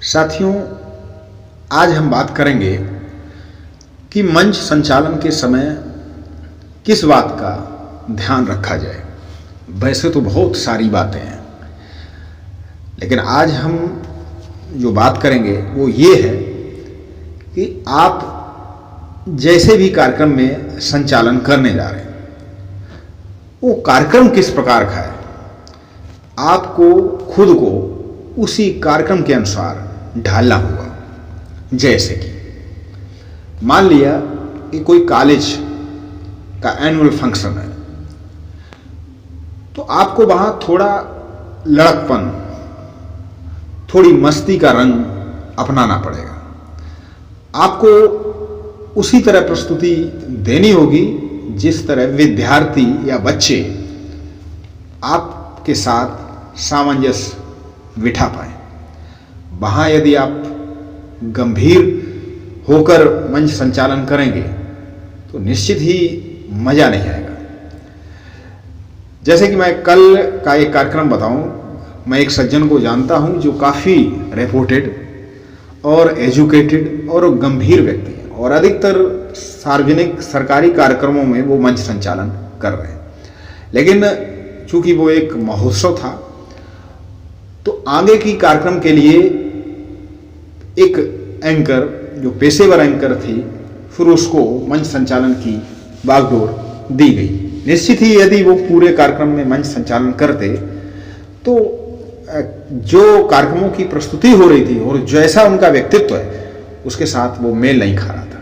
साथियों, आज हम बात करेंगे कि मंच संचालन के समय किस बात का ध्यान रखा जाए। वैसे तो बहुत सारी बातें हैं, लेकिन आज हम जो बात करेंगे वो ये है कि आप जैसे भी कार्यक्रम में संचालन करने जा रहे हैं, वो कार्यक्रम किस प्रकार का है, आपको खुद को उसी कार्यक्रम के अनुसार ढालना होगा। जैसे कि मान लिया कि कोई कॉलेज का एनुअल फंक्शन है, तो आपको वहां थोड़ा लड़कपन, थोड़ी मस्ती का रंग अपनाना पड़ेगा। आपको उसी तरह प्रस्तुति देनी होगी जिस तरह विद्यार्थी या बच्चे आपके साथ सामंजस्य बिठा पाए। वहां यदि आप गंभीर होकर मंच संचालन करेंगे तो निश्चित ही मजा नहीं आएगा। जैसे कि मैं कल का एक कार्यक्रम बताऊं, मैं एक सज्जन को जानता हूं जो काफी रेपुटेड और एजुकेटेड और गंभीर व्यक्ति हैं, और अधिकतर सार्वजनिक सरकारी कार्यक्रमों में वो मंच संचालन कर रहे हैं। लेकिन चूंकि वो एक महोत्सव था, तो आगे की कार्यक्रम के लिए एक एंकर, जो पेशेवर एंकर थी, फिर उसको मंच संचालन की बागडोर दी गई। निश्चित ही यदि वो पूरे कार्यक्रम में मंच संचालन करते तो जो कार्यक्रमों की प्रस्तुति हो रही थी और जैसा उनका व्यक्तित्व है उसके साथ वो मेल नहीं खा रहा था।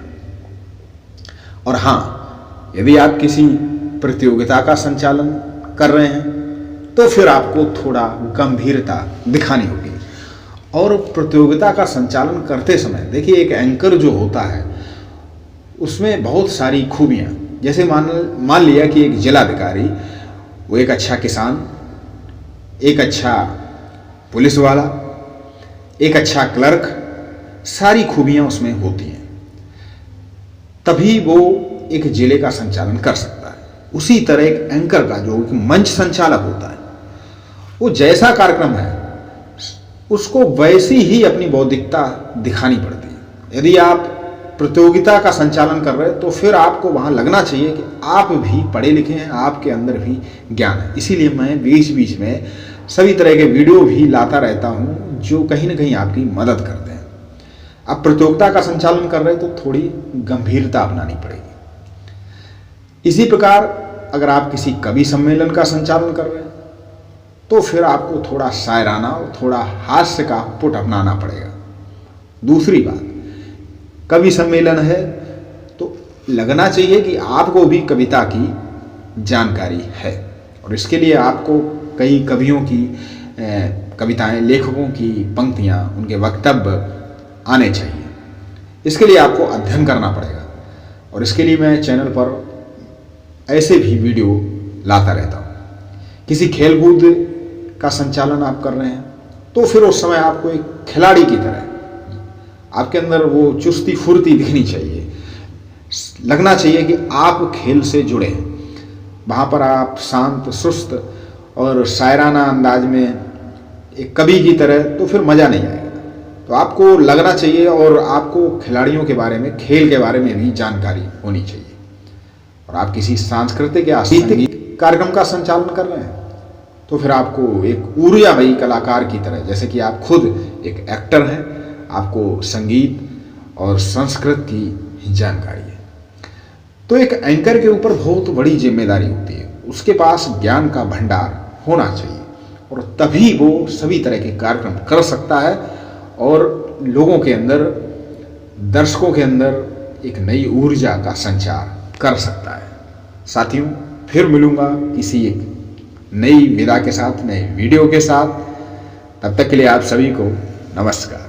और हाँ, यदि आप किसी प्रतियोगिता का संचालन कर रहे हैं तो फिर आपको थोड़ा गंभीरता दिखानी होगी। और प्रतियोगिता का संचालन करते समय देखिए, एक एंकर जो होता है उसमें बहुत सारी खूबियां, जैसे मान लिया कि एक जिलाधिकारी वो एक अच्छा किसान, एक अच्छा पुलिस वाला, एक अच्छा क्लर्क, सारी खूबियां उसमें होती हैं, तभी वो एक जिले का संचालन कर सकता है। उसी तरह एक एंकर का जो मंच संचालक होता है, वो जैसा कार्यक्रम है उसको वैसी ही अपनी बौद्धिकता दिखानी पड़ती है। यदि आप प्रतियोगिता का संचालन कर रहे हैं तो फिर आपको वहां लगना चाहिए कि आप भी पढ़े लिखे हैं, आपके अंदर भी ज्ञान है। इसीलिए मैं बीच बीच में सभी तरह के वीडियो भी लाता रहता हूं जो कहीं ना कहीं आपकी मदद करते हैं। आप प्रतियोगिता का संचालन कर रहे हैं तो थोड़ी गंभीरता अपनानी पड़ेगी। इसी प्रकार अगर आप किसी कवि सम्मेलन का संचालन कर रहे हैं तो फिर आपको थोड़ा शायराना और थोड़ा हास्य का पुट अपनाना पड़ेगा। दूसरी बात, कवि सम्मेलन है तो लगना चाहिए कि आपको भी कविता की जानकारी है, और इसके लिए आपको कई कवियों की कविताएं, लेखकों की पंक्तियां, उनके वक्तव्य आने चाहिए। इसके लिए आपको अध्ययन करना पड़ेगा, और इसके लिए मैं चैनल पर ऐसे भी वीडियो लाता रहता हूं। किसी खेलकूद का संचालन आप कर रहे हैं तो फिर उस समय आपको एक खिलाड़ी की तरह आपके अंदर वो चुस्ती फुर्ती दिखनी चाहिए, लगना चाहिए कि आप खेल से जुड़े हैं। वहाँ पर आप शांत, सुस्त और शायराना अंदाज में एक कवि की तरह, तो फिर मज़ा नहीं आएगा। तो आपको लगना चाहिए, और आपको खिलाड़ियों के बारे में, खेल के बारे में भी जानकारी होनी चाहिए। और आप किसी सांस्कृतिक या साहित्यिक कार्यक्रम का संचालन कर रहे हैं तो फिर आपको एक ऊर्जामयी कलाकार की तरह, जैसे कि आप खुद एक एक्टर हैं, आपको संगीत और संस्कृत की जानकारी है। तो एक एंकर के ऊपर बहुत बड़ी जिम्मेदारी होती है, उसके पास ज्ञान का भंडार होना चाहिए, और तभी वो सभी तरह के कार्यक्रम कर सकता है और लोगों के अंदर, दर्शकों के अंदर एक नई ऊर्जा का संचार कर सकता है। साथियों, फिर मिलूंगा किसी एक नई विधा के साथ, नए वीडियो के साथ। तब तक के लिए आप सभी को नमस्कार।